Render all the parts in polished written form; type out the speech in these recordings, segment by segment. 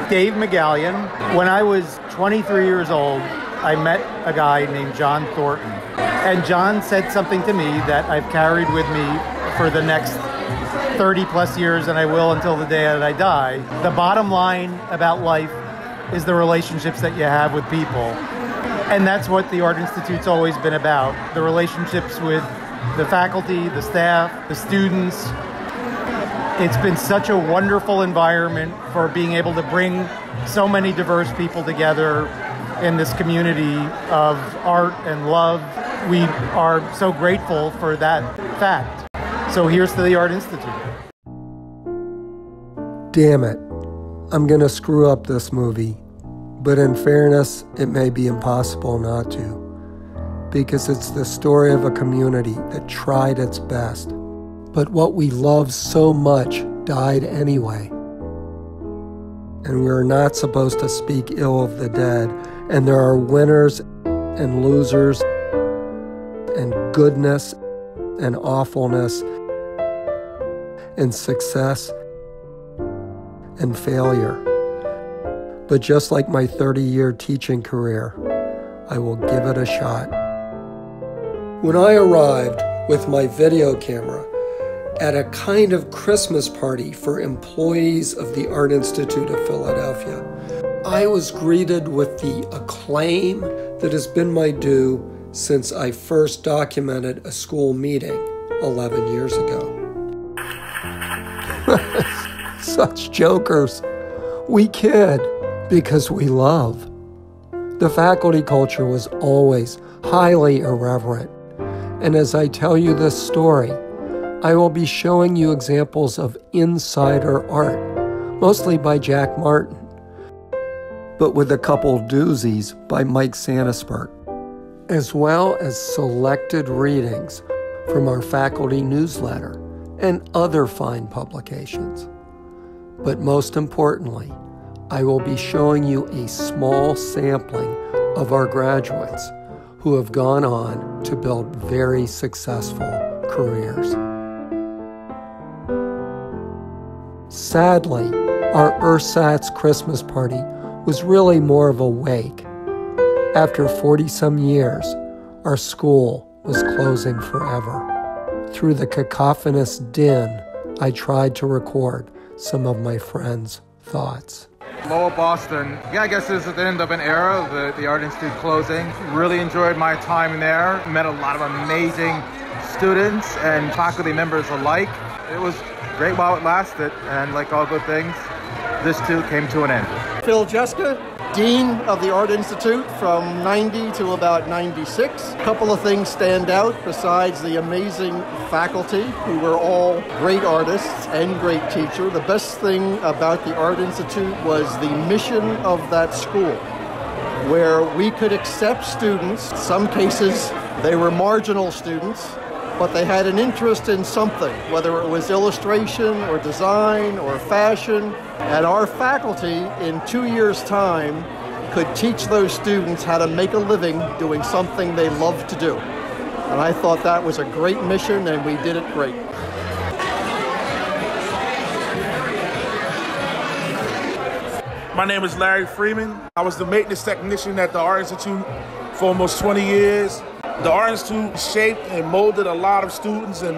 Dave McGallion. When I was 23 years old, I met a guy named John Thornton. And John said something to me that I've carried with me for the next 30 plus years, and I will until the day that I die. The bottom line about life is the relationships that you have with people. And that's what the Art Institute's always been about. The relationships with the faculty, the staff, the students. It's been such a wonderful environment for being able to bring so many diverse people together in this community of art and love. We are so grateful for that fact. So here's to the Art Institute. Damn it. I'm gonna screw up this movie. But in fairness, it may be impossible not to. Because it's the story of a community that tried its best. But what we love so much died anyway. And we're not supposed to speak ill of the dead. And there are winners and losers and goodness and awfulness and success and failure. But just like my 30-year teaching career, I will give it a shot. When I arrived with my video camera at a kind of Christmas party for employees of the Art Institute of Philadelphia, I was greeted with the acclaim that has been my due since I first documented a school meeting 11 years ago. Such jokers. We kid because we love. The faculty culture was always highly irreverent. And as I tell you this story, I will be showing you examples of insider art, mostly by Jack Martin, but with a couple doozies by Mike Sandisberg, as well as selected readings from our faculty newsletter and other fine publications. But most importantly, I will be showing you a small sampling of our graduates who have gone on to build very successful careers. Sadly, our ersatz Christmas party was really more of a wake. After 40-some years, our school was closing forever. Through the cacophonous din, I tried to record some of my friends' thoughts. Lower Boston, yeah, I guess this is the end of an era of the Art Institute closing. Really enjoyed my time there. Met a lot of amazing students and faculty members alike. It was great while it lasted, and like all good things, this too came to an end. Phil Jeska, Dean of the Art Institute from 90 to about 96. A couple of things stand out besides the amazing faculty who were all great artists and great teachers. The best thing about the Art Institute was the mission of that school, where we could accept students. In some cases, they were marginal students, but they had an interest in something, whether it was illustration or design or fashion. And our faculty, in 2 years' time, could teach those students how to make a living doing something they love to do. And I thought that was a great mission, and we did it great. My name is Larry Freeman. I was the maintenance technician at the Art Institute for almost 20 years. The Art Institute shaped and molded a lot of students and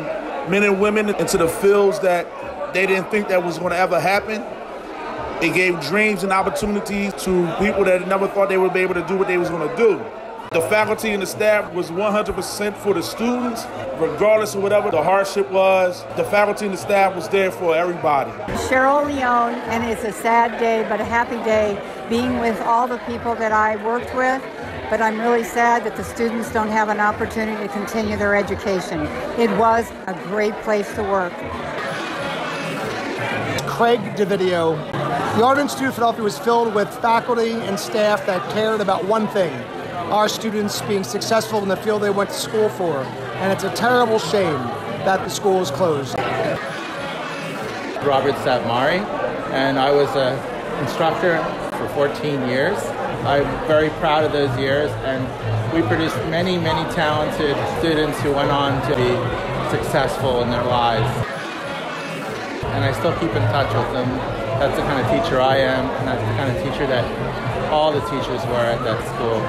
men and women into the fields that they didn't think that was going to ever happen. It gave dreams and opportunities to people that never thought they would be able to do what they was going to do. The faculty and the staff was 100% for the students, regardless of whatever the hardship was. The faculty and the staff was there for everybody. Cheryl Leone, and it's a sad day, but a happy day, being with all the people that I worked with. But I'm really sad that the students don't have an opportunity to continue their education. It was a great place to work. Craig DeVideo. The Art Institute of Philadelphia was filled with faculty and staff that cared about one thing: our students being successful in the field they went to school for. And it's a terrible shame that the school is closed. Robert Satmari, and I was an instructor for 14 years. I'm very proud of those years, and we produced many, many talented students who went on to be successful in their lives. And I still keep in touch with them That's the kind of teacher I am, and that's the kind of teacher that all the teachers were at that school.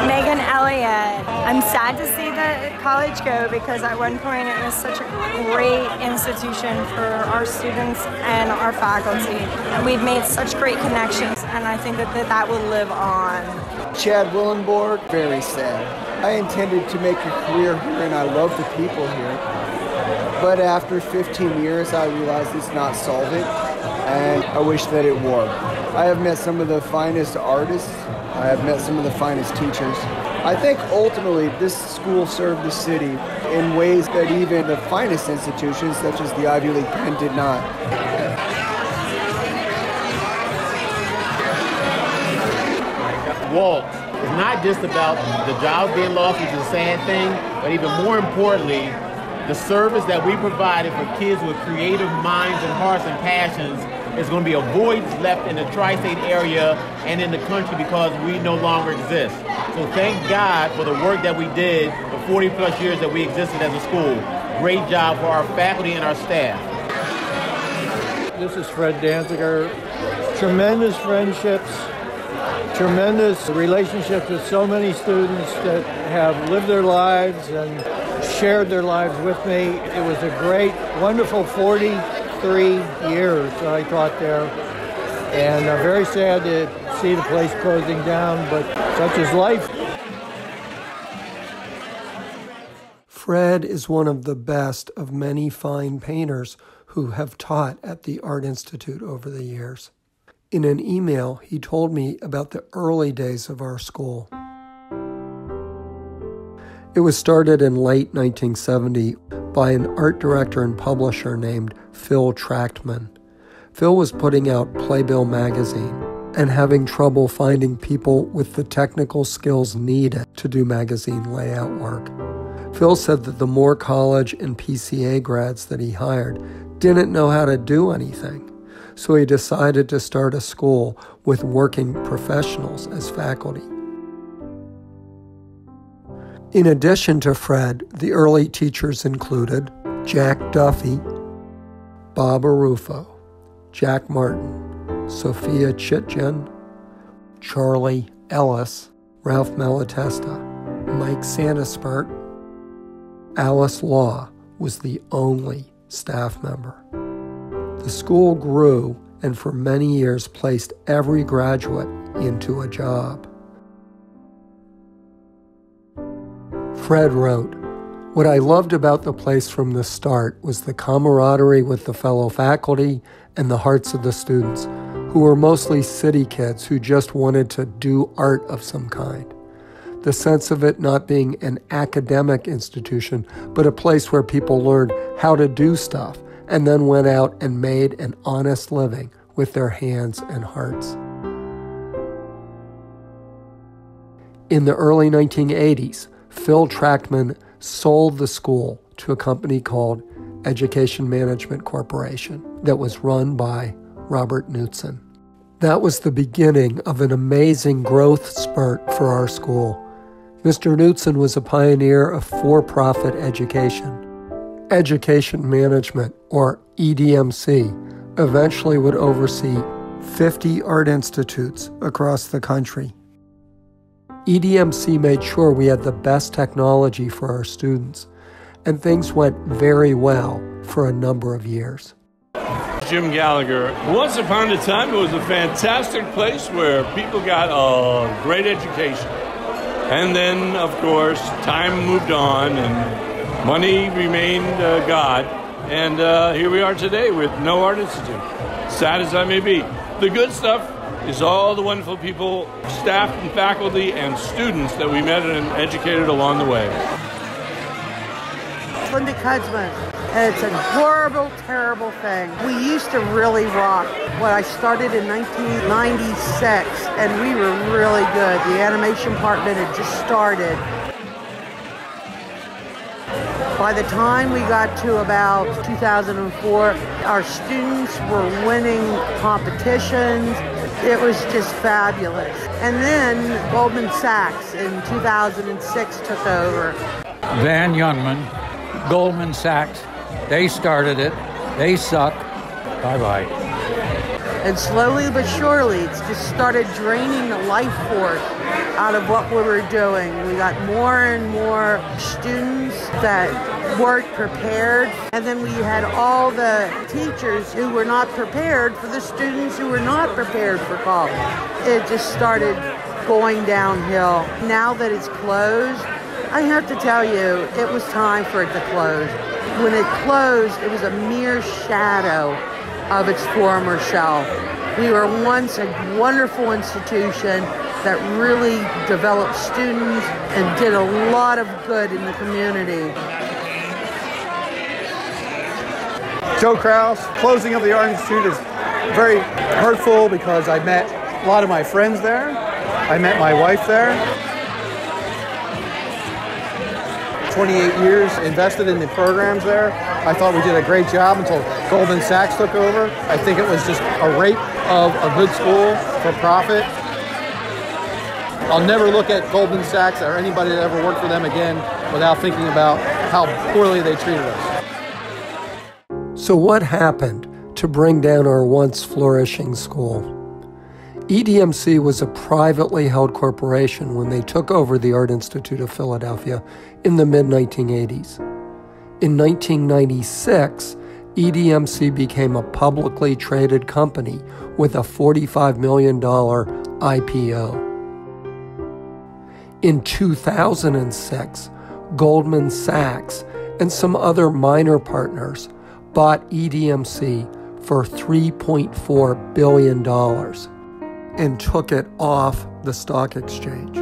Megan Elliott. I'm sad to see the college go because at one point it was such a great institution for our students and our faculty. And we've made such great connections, and I think that will live on. Chad Willenborg, very sad. I intended to make a career here and I love the people here. But after 15 years, I realized it's not solvent, and I wish that it were. I have met some of the finest artists. I have met some of the finest teachers. I think ultimately this school served the city in ways that even the finest institutions, such as the Ivy League Penn, did not. Walt is not just about the jobs being lost, which is a sad thing, but even more importantly, the service that we provided for kids with creative minds and hearts and passions is going to be a void left in the tri-state area and in the country because we no longer exist. So thank God for the work that we did for 40 plus years that we existed as a school. Great job for our faculty and our staff. This is Fred Danziger. Tremendous friendships, tremendous relationships with so many students that have lived their lives and shared their lives with me. It was a great, wonderful 43 years I taught there, and I'm very sad to see the place closing down, but such is life. Fred is one of the best of many fine painters who have taught at the Art Institute over the years. In an email, he told me about the early days of our school. It was started in late 1970 by an art director and publisher named Phil Trachtman. Phil was putting out Playbill magazine and having trouble finding people with the technical skills needed to do magazine layout work. Phil said that the more college and PCA grads that he hired didn't know how to do anything, so he decided to start a school with working professionals as faculty. In addition to Fred, the early teachers included Jack Duffy, Bob Arufo, Jack Martin, Sophia Chitjen, Charlie Ellis, Ralph Malatesta, Mike Santaspert. Alice Law was the only staff member. The school grew and for many years placed every graduate into a job. Fred wrote, "What I loved about the place from the start was the camaraderie with the fellow faculty and the hearts of the students, who were mostly city kids who just wanted to do art of some kind. The sense of it not being an academic institution, but a place where people learned how to do stuff and then went out and made an honest living with their hands and hearts." In the early 1980s, Phil Trachtman sold the school to a company called Education Management Corporation that was run by Robert Knutson. That was the beginning of an amazing growth spurt for our school. Mr. Knutson was a pioneer of for-profit education. Education Management, or EDMC, eventually would oversee 50 art institutes across the country. EDMC made sure we had the best technology for our students, and things went very well for a number of years. Jim Gallagher. Once upon a time, it was a fantastic place where people got a great education. And then, of course, time moved on and money remained God. And here we are today with no art institute. Sad as I may be. The good stuff is all the wonderful people, staff and faculty and students that we met and educated along the way. Linda Kudzman. It's a horrible, terrible thing. We used to really rock. Well, I started in 1996, and we were really good. The animation department had just started. By the time we got to about 2004, our students were winning competitions. It was just fabulous. And then Goldman Sachs in 2006 took over. Van Youngman, Goldman Sachs, They started it. They suck. Bye-bye. And slowly but surely, it's just started draining the life force out of what we were doing. We got more and more students that weren't prepared. And then we had all the teachers who were not prepared for the students who were not prepared for college. It just started going downhill. Now that it's closed, I have to tell you, it was time for it to close. When it closed, it was a mere shadow of its former self. We were once a wonderful institution that really developed students and did a lot of good in the community. Joe Kraus, closing of the Art Institute is very hurtful because I met a lot of my friends there. I met my wife there. 28 years invested in the programs there. I thought we did a great job until Goldman Sachs took over. I think it was just a rape of a good school for profit. I'll never look at Goldman Sachs or anybody that ever worked for them again without thinking about how poorly they treated us. So what happened to bring down our once flourishing school? EDMC was a privately held corporation when they took over the Art Institute of Philadelphia in the mid-1980s. In 1996, EDMC became a publicly traded company with a $45 million IPO. In 2006, Goldman Sachs and some other minor partners bought EDMC for $3.4 billion and took it off the stock exchange.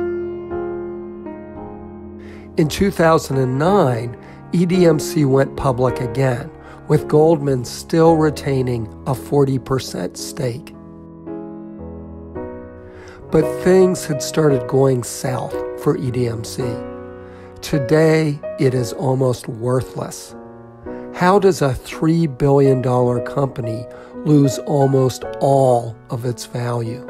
In 2009, EDMC went public again, with Goldman still retaining a 40% stake. But things had started going south for EDMC. Today, it is almost worthless. How does a $3 billion company lose almost all of its value?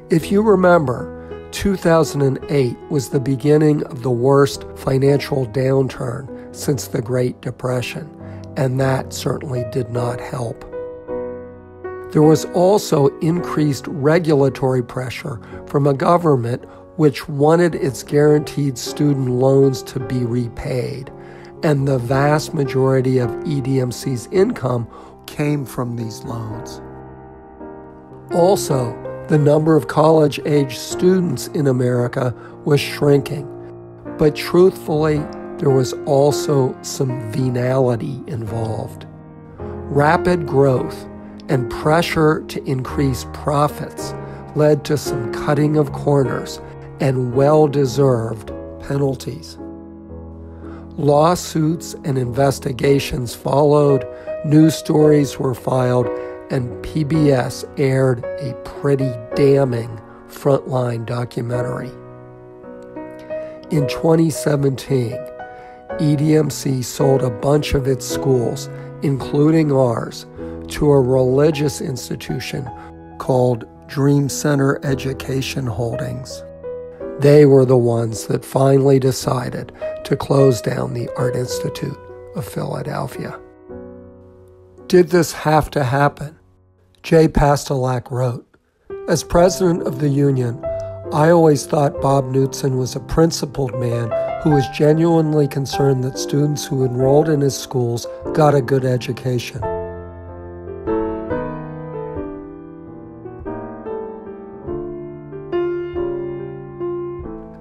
If you remember, 2008 was the beginning of the worst financial downturn since the Great Depression, and that certainly did not help. There was also increased regulatory pressure from a government which wanted its guaranteed student loans to be repaid, and the vast majority of EDMC's income came from these loans. Also, the number of college-age students in America was shrinking, but truthfully, there was also some venality involved. Rapid growth and pressure to increase profits led to some cutting of corners and well-deserved penalties. Lawsuits and investigations followed, news stories were filed, and PBS aired a pretty damning Frontline documentary. In 2017, EDMC sold a bunch of its schools, including ours, to a religious institution called Dream Center Education Holdings. They were the ones that finally decided to close down the Art Institute of Philadelphia. Did this have to happen? Jay Pastelak wrote, "As president of the union, I always thought Bob Knutson was a principled man who was genuinely concerned that students who enrolled in his schools got a good education.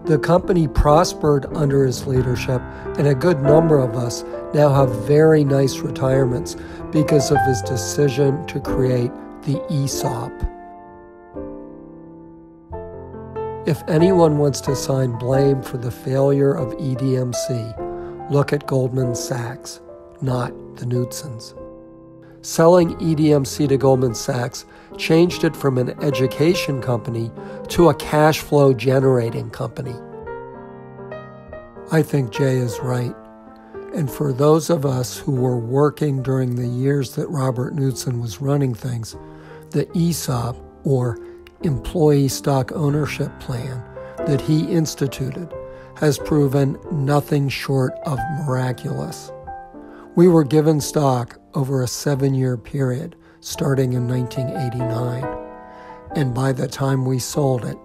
The company prospered under his leadership, and a good number of us now have very nice retirements because of his decision to create the ESOP. If anyone wants to assign blame for the failure of EDMC, look at Goldman Sachs, not the Knutsons. Selling EDMC to Goldman Sachs changed it from an education company to a cash flow generating company. I think Jay is right. And for those of us who were working during the years that Robert Knutson was running things, the ESOP, or Employee Stock Ownership Plan, that he instituted has proven nothing short of miraculous. We were given stock over a 7-year period starting in 1989, and by the time we sold it,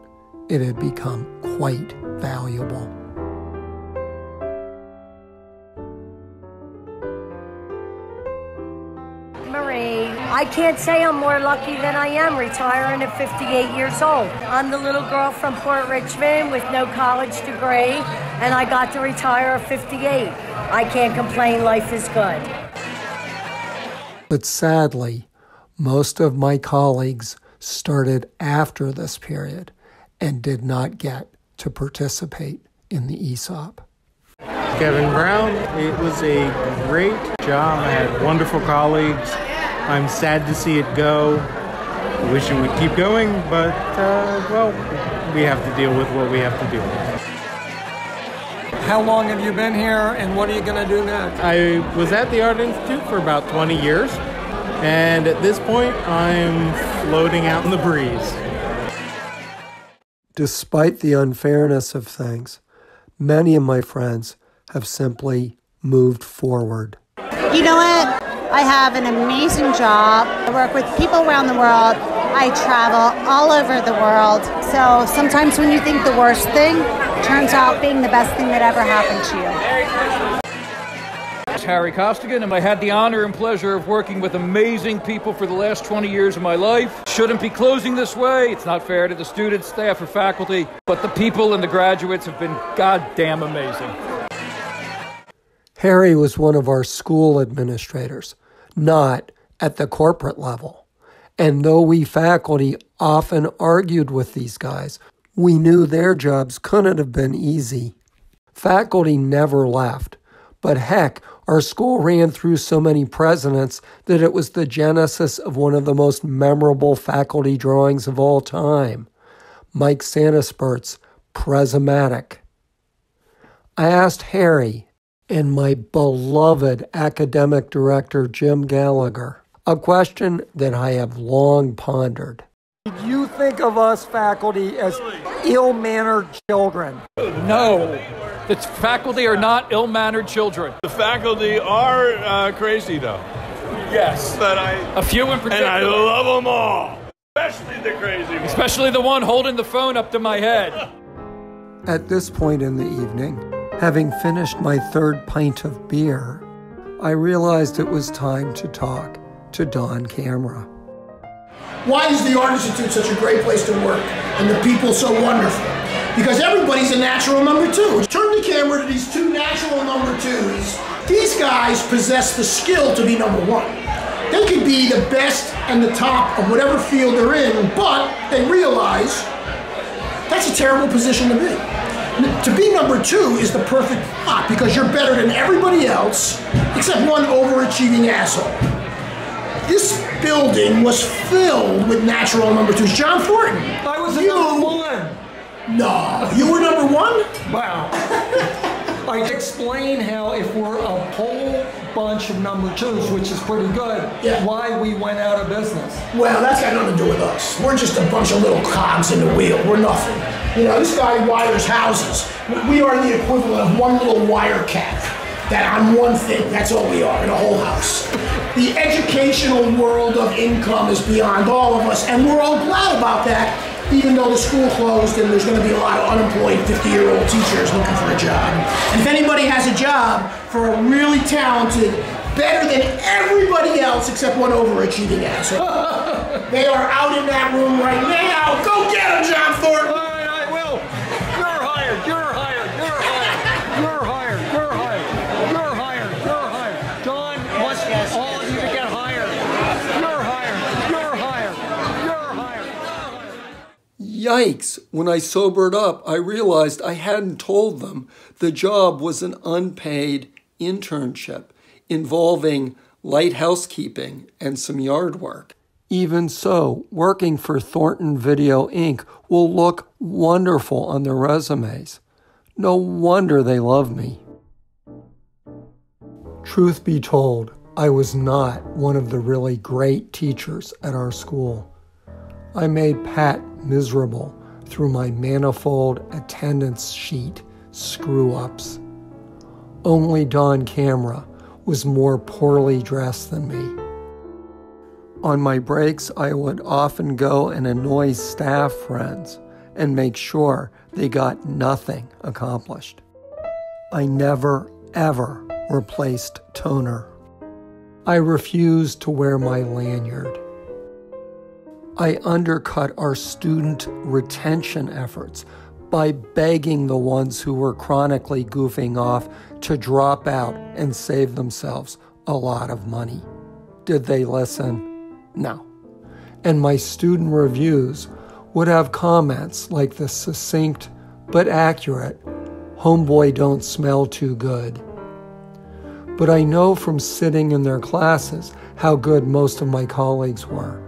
it had become quite valuable. Marie, I can't say I'm more lucky than I am retiring at 58 years old. I'm the little girl from Port Richmond with no college degree, and I got to retire at 58. I can't complain, life is good. But sadly, most of my colleagues started after this period and did not get to participate in the ESOP. Kevin Brown, it was a great job. I had wonderful colleagues. I'm sad to see it go. I wish it would keep going, but, well, we have to deal with what we have to deal with. How long have you been here, and what are you going to do next? I was at the Art Institute for about 20 years, and at this point, I'm floating out in the breeze. Despite the unfairness of things, many of my friends have simply moved forward. You know what? I have an amazing job. I work with people around the world. I travel all over the world. So sometimes when you think the worst thing, turns out being the best thing that ever happened to you. It's Harry Costigan, and I had the honor and pleasure of working with amazing people for the last 20 years of my life. Shouldn't be closing this way. It's not fair to the students, staff, or faculty, but the people and the graduates have been goddamn amazing. Harry was one of our school administrators, not at the corporate level. And though we faculty often argued with these guys, we knew their jobs couldn't have been easy. Faculty never left, but heck, our school ran through so many presidents that it was the genesis of one of the most memorable faculty drawings of all time, Mike Santaspurt's Prismatic. I asked Harry and my beloved academic director, Jim Gallagher, a question that I have long pondered. Did you think of us faculty as ill-mannered children? No, the faculty are not ill-mannered children. The faculty are crazy, though. Yes. But a few in particular. And I love them all, especially the crazy ones. Especially the one holding the phone up to my head. At this point in the evening, having finished my third pint of beer, I realized it was time to talk to Don Camera. Why is the Art Institute such a great place to work and the people so wonderful? Because everybody's a natural number two. Turn the camera to these two natural number twos. These guys possess the skill to be number one. They could be the best and the top of whatever field they're in, but they realize that's a terrible position to be. To be number two is the perfect spot because you're better than everybody else except one overachieving asshole. This building was filled with natural number twos. John Thornton. I was number one. No, you were number one? Wow. I explain how if we're a whole bunch of number twos, which is pretty good, why we went out of business. Well, that's got nothing to do with us. We're just a bunch of little cogs in the wheel. We're nothing. You know, this guy wires houses. We are the equivalent of one little wire cap. That on one thing, that's all we are in a whole house. The educational world of income is beyond all of us, and we're all glad about that, even though the school closed and there's going to be a lot of unemployed 50-year-old teachers looking for a job. And if anybody has a job for a really talented, better than everybody else except one overachieving asshole, they are out in that room right now. Go get them, John Thornton! All right, I will. You're hired. You're hired. You're hired. You're hired. You're hired. You're hired. You're hired. John wants all of you to get hired. You're hired. You're hired. You're hired. Yikes! When I sobered up, I realized I hadn't told them the job was an unpaid internship involving light housekeeping and some yard work. Even so, working for Thornton Video Inc. will look wonderful on their resumes. No wonder they love me. Truth be told, I was not one of the really great teachers at our school. I made Pat miserable through my manifold attendance sheet screw-ups. Only Don Camera was more poorly dressed than me. On my breaks, I would often go and annoy staff friends and make sure they got nothing accomplished. I never, ever replaced toner. I refused to wear my lanyard. I undercut our student retention efforts by begging the ones who were chronically goofing off to drop out and save themselves a lot of money. Did they listen? No. And my student reviews would have comments like the succinct but accurate, "Homeboy don't smell too good." But I know from sitting in their classes how good most of my colleagues were.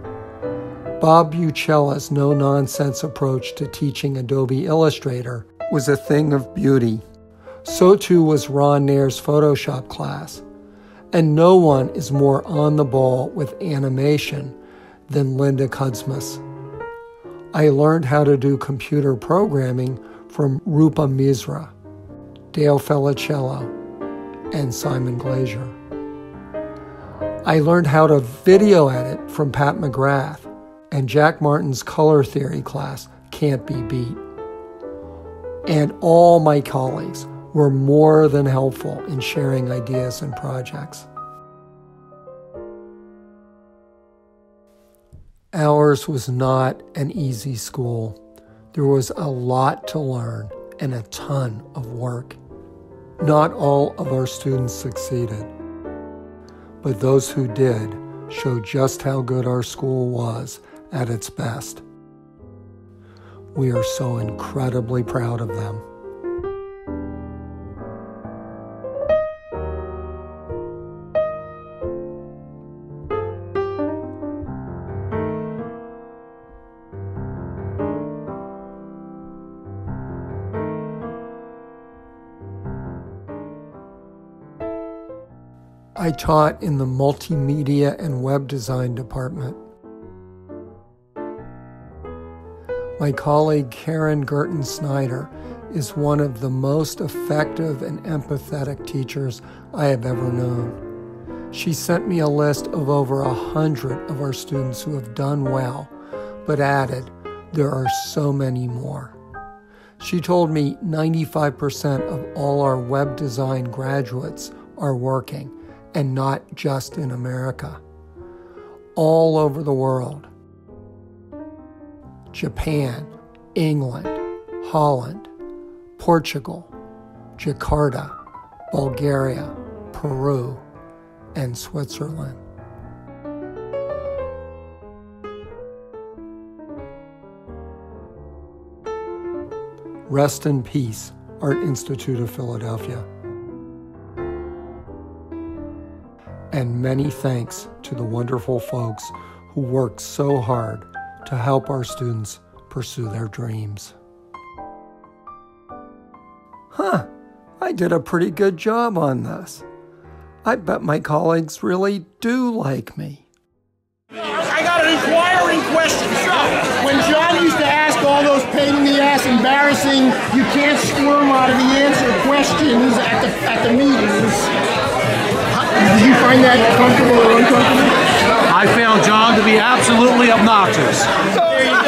Bob Bucella's no-nonsense approach to teaching Adobe Illustrator was a thing of beauty. So too was Ron Nair's Photoshop class. And no one is more on the ball with animation than Linda Kudzmas. I learned how to do computer programming from Rupa Misra, Dale Felicello, and Simon Glazier. I learned how to video edit from Pat McGrath, and Jack Martin's color theory class can't be beat. And all my colleagues were more than helpful in sharing ideas and projects. Ours was not an easy school. There was a lot to learn and a ton of work. Not all of our students succeeded, but those who did showed just how good our school was at its best. We are so incredibly proud of them. I taught in the multimedia and web design department. My colleague Karen Gerton Snyder is one of the most effective and empathetic teachers I have ever known. She sent me a list of over 100 of our students who have done well, but added, there are so many more. She told me 95% of all our web design graduates are working, and not just in America. All over the world. Japan, England, Holland, Portugal, Jakarta, Bulgaria, Peru, and Switzerland. Rest in peace, Art Institute of Philadelphia. And many thanks to the wonderful folks who worked so hard to help our students pursue their dreams. I did a pretty good job on this. I bet my colleagues really do like me. I got an inquiring question. When John used to ask all those pain-in-the-ass, embarrassing, you can't squirm out of the answer questions at the meetings, did you find that comfortable or uncomfortable? I found John to be absolutely obnoxious. There you